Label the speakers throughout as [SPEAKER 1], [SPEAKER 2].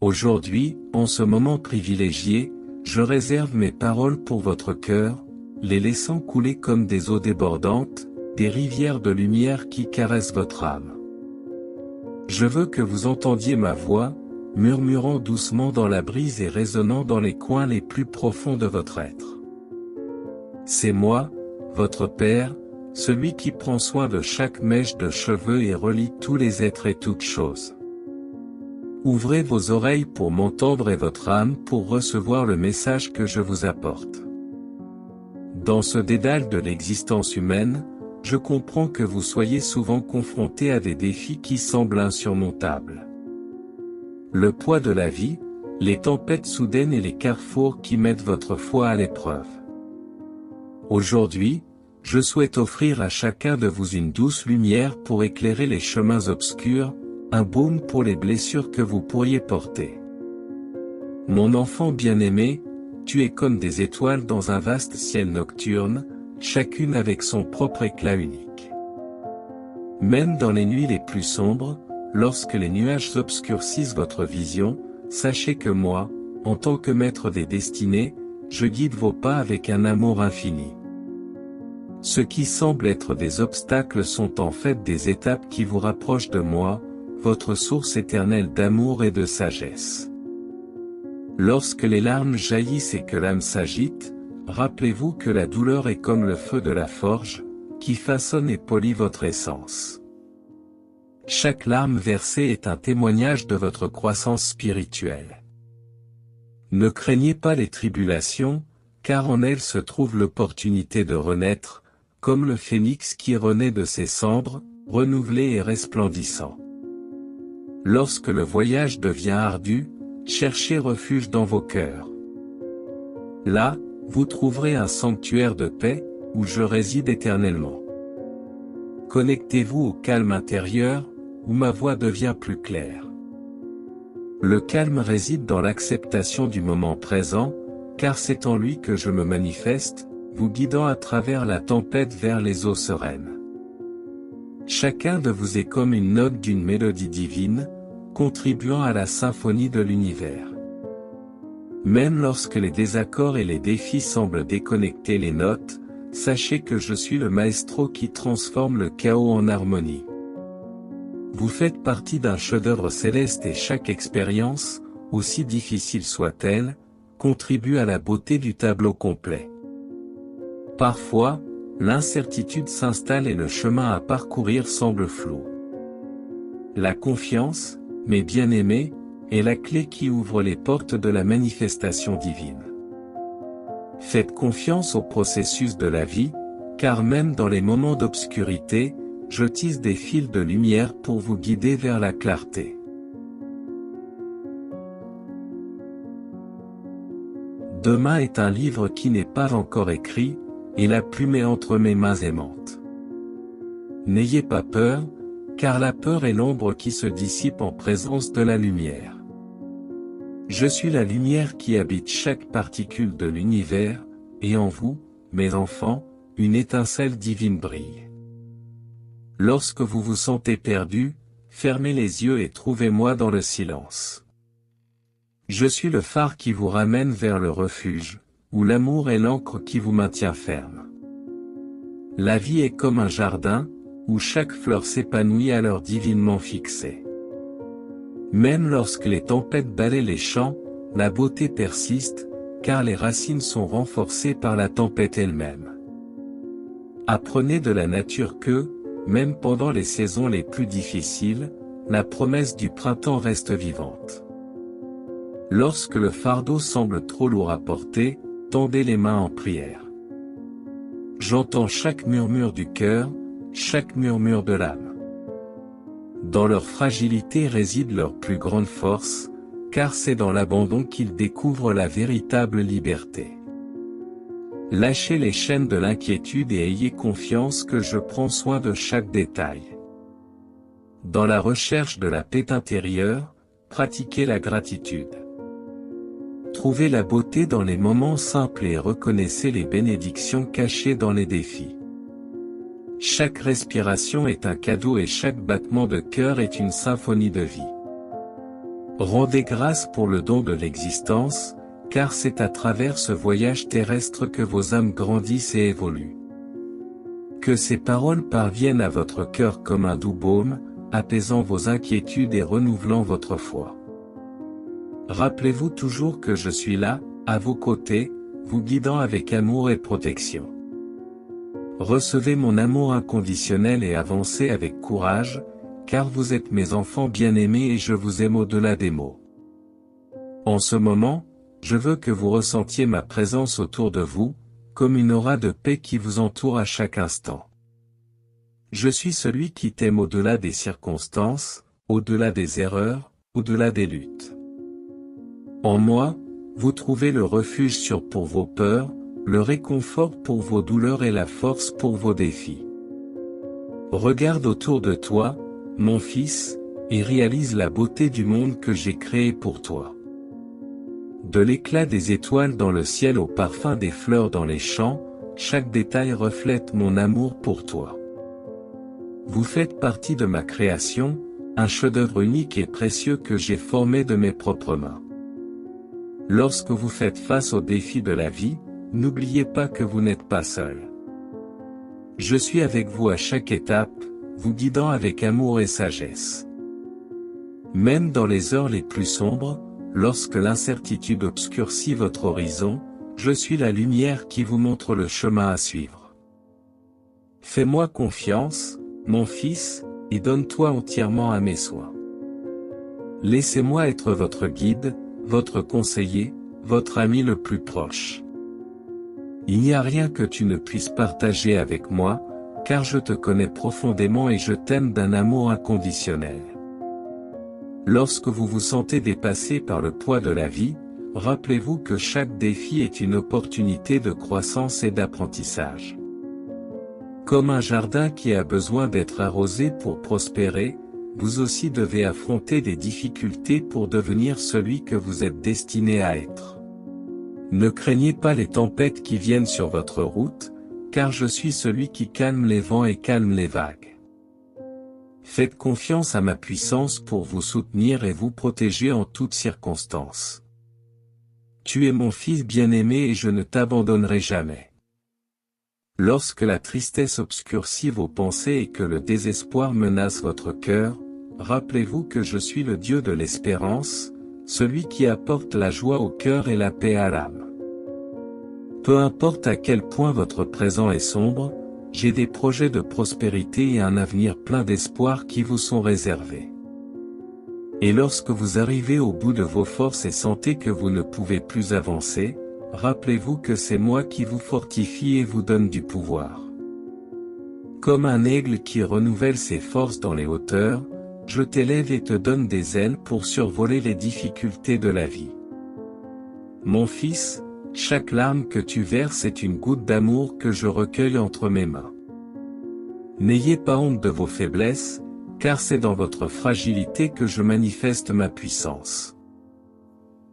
[SPEAKER 1] Aujourd'hui, en ce moment privilégié, je réserve mes paroles pour votre cœur, les laissant couler comme des eaux débordantes, des rivières de lumière qui caressent votre âme. Je veux que vous entendiez ma voix, murmurant doucement dans la brise et résonnant dans les coins les plus profonds de votre être. C'est moi, votre Père, celui qui prend soin de chaque mèche de cheveux et relie tous les êtres et toutes choses. Ouvrez vos oreilles pour m'entendre et votre âme pour recevoir le message que je vous apporte. Dans ce dédale de l'existence humaine, je comprends que vous soyez souvent confrontés à des défis qui semblent insurmontables. Le poids de la vie, les tempêtes soudaines et les carrefours qui mettent votre foi à l'épreuve. Aujourd'hui, je souhaite offrir à chacun de vous une douce lumière pour éclairer les chemins obscurs, un baume pour les blessures que vous pourriez porter. Mon enfant bien-aimé, tu es comme des étoiles dans un vaste ciel nocturne, chacune avec son propre éclat unique. Même dans les nuits les plus sombres, lorsque les nuages obscurcissent votre vision, sachez que moi, en tant que maître des destinées, je guide vos pas avec un amour infini. Ce qui semble être des obstacles sont en fait des étapes qui vous rapprochent de moi, votre source éternelle d'amour et de sagesse. Lorsque les larmes jaillissent et que l'âme s'agite, rappelez-vous que la douleur est comme le feu de la forge, qui façonne et polit votre essence. Chaque larme versée est un témoignage de votre croissance spirituelle. Ne craignez pas les tribulations, car en elles se trouve l'opportunité de renaître, comme le phénix qui renaît de ses cendres, renouvelé et resplendissant. Lorsque le voyage devient ardu, cherchez refuge dans vos cœurs. Là, vous trouverez un sanctuaire de paix, où je réside éternellement. Connectez-vous au calme intérieur, où ma voix devient plus claire. Le calme réside dans l'acceptation du moment présent, car c'est en lui que je me manifeste, vous guidant à travers la tempête vers les eaux sereines. Chacun de vous est comme une note d'une mélodie divine, contribuant à la symphonie de l'univers. Même lorsque les désaccords et les défis semblent déconnecter les notes, sachez que je suis le maestro qui transforme le chaos en harmonie. Vous faites partie d'un chef-d'œuvre céleste et chaque expérience, aussi difficile soit-elle, contribue à la beauté du tableau complet. Parfois, l'incertitude s'installe et le chemin à parcourir semble flou. La confiance, mes bien-aimés, est la clé qui ouvre les portes de la manifestation divine. Faites confiance au processus de la vie, car même dans les moments d'obscurité, je tisse des fils de lumière pour vous guider vers la clarté. Demain est un livre qui n'est pas encore écrit, et la plume est entre mes mains aimantes. N'ayez pas peur, car la peur est l'ombre qui se dissipe en présence de la lumière. Je suis la lumière qui habite chaque particule de l'univers, et en vous, mes enfants, une étincelle divine brille. Lorsque vous vous sentez perdu, fermez les yeux et trouvez-moi dans le silence. Je suis le phare qui vous ramène vers le refuge, où l'amour est l'encre qui vous maintient ferme. La vie est comme un jardin, où chaque fleur s'épanouit à l'heure divinement fixée. Même lorsque les tempêtes balaient les champs, la beauté persiste, car les racines sont renforcées par la tempête elle-même. Apprenez de la nature que, même pendant les saisons les plus difficiles, la promesse du printemps reste vivante. Lorsque le fardeau semble trop lourd à porter, tendez les mains en prière. J'entends chaque murmure du cœur, chaque murmure de l'âme. Dans leur fragilité réside leur plus grande force, car c'est dans l'abandon qu'ils découvrent la véritable liberté. Lâchez les chaînes de l'inquiétude et ayez confiance que je prends soin de chaque détail. Dans la recherche de la paix intérieure, pratiquez la gratitude. Trouvez la beauté dans les moments simples et reconnaissez les bénédictions cachées dans les défis. Chaque respiration est un cadeau et chaque battement de cœur est une symphonie de vie. Rendez grâce pour le don de l'existence, car c'est à travers ce voyage terrestre que vos âmes grandissent et évoluent. Que ces paroles parviennent à votre cœur comme un doux baume, apaisant vos inquiétudes et renouvelant votre foi. Rappelez-vous toujours que je suis là, à vos côtés, vous guidant avec amour et protection. Recevez mon amour inconditionnel et avancez avec courage, car vous êtes mes enfants bien-aimés et je vous aime au-delà des mots. En ce moment, je veux que vous ressentiez ma présence autour de vous, comme une aura de paix qui vous entoure à chaque instant. Je suis celui qui t'aime au-delà des circonstances, au-delà des erreurs, au-delà des luttes. En moi, vous trouvez le refuge pour vos peurs, le réconfort pour vos douleurs et la force pour vos défis. Regarde autour de toi, mon fils, et réalise la beauté du monde que j'ai créé pour toi. De l'éclat des étoiles dans le ciel au parfum des fleurs dans les champs, chaque détail reflète mon amour pour toi. Vous faites partie de ma création, un chef-d'œuvre unique et précieux que j'ai formé de mes propres mains. Lorsque vous faites face aux défis de la vie, n'oubliez pas que vous n'êtes pas seul. Je suis avec vous à chaque étape, vous guidant avec amour et sagesse. Même dans les heures les plus sombres, lorsque l'incertitude obscurcit votre horizon, je suis la lumière qui vous montre le chemin à suivre. Fais-moi confiance, mon fils, et donne-toi entièrement à mes soins. Laissez-moi être votre guide, votre conseiller, votre ami le plus proche. Il n'y a rien que tu ne puisses partager avec moi, car je te connais profondément et je t'aime d'un amour inconditionnel. Lorsque vous vous sentez dépassé par le poids de la vie, rappelez-vous que chaque défi est une opportunité de croissance et d'apprentissage. Comme un jardin qui a besoin d'être arrosé pour prospérer, vous aussi devez affronter des difficultés pour devenir celui que vous êtes destiné à être. Ne craignez pas les tempêtes qui viennent sur votre route, car je suis celui qui calme les vents et calme les vagues. Faites confiance à ma puissance pour vous soutenir et vous protéger en toutes circonstances. Tu es mon fils bien-aimé et je ne t'abandonnerai jamais. Lorsque la tristesse obscurcit vos pensées et que le désespoir menace votre cœur, rappelez-vous que je suis le Dieu de l'espérance, celui qui apporte la joie au cœur et la paix à l'âme. Peu importe à quel point votre présent est sombre, j'ai des projets de prospérité et un avenir plein d'espoir qui vous sont réservés. Et lorsque vous arrivez au bout de vos forces et sentez que vous ne pouvez plus avancer, rappelez-vous que c'est moi qui vous fortifie et vous donne du pouvoir. Comme un aigle qui renouvelle ses forces dans les hauteurs, je t'élève et te donne des ailes pour survoler les difficultés de la vie. Mon fils, chaque larme que tu verses est une goutte d'amour que je recueille entre mes mains. N'ayez pas honte de vos faiblesses, car c'est dans votre fragilité que je manifeste ma puissance.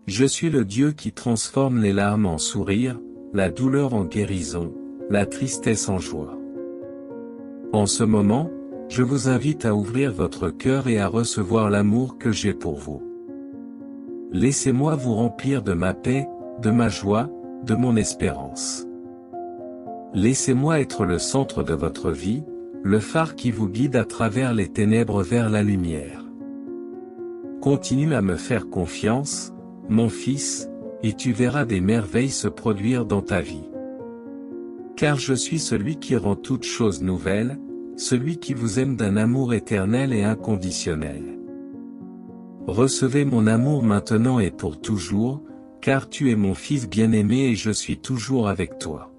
[SPEAKER 1] Je suis le Dieu qui transforme les larmes en sourires, la douleur en guérison, la tristesse en joie. En ce moment, je vous invite à ouvrir votre cœur et à recevoir l'amour que j'ai pour vous. Laissez-moi vous remplir de ma paix, de ma joie, de mon espérance. Laissez-moi être le centre de votre vie, le phare qui vous guide à travers les ténèbres vers la lumière. Continue à me faire confiance, mon fils, et tu verras des merveilles se produire dans ta vie. Car je suis celui qui rend toutes choses nouvelles, celui qui vous aime d'un amour éternel et inconditionnel. Recevez mon amour maintenant et pour toujours, car tu es mon fils bien-aimé et je suis toujours avec toi.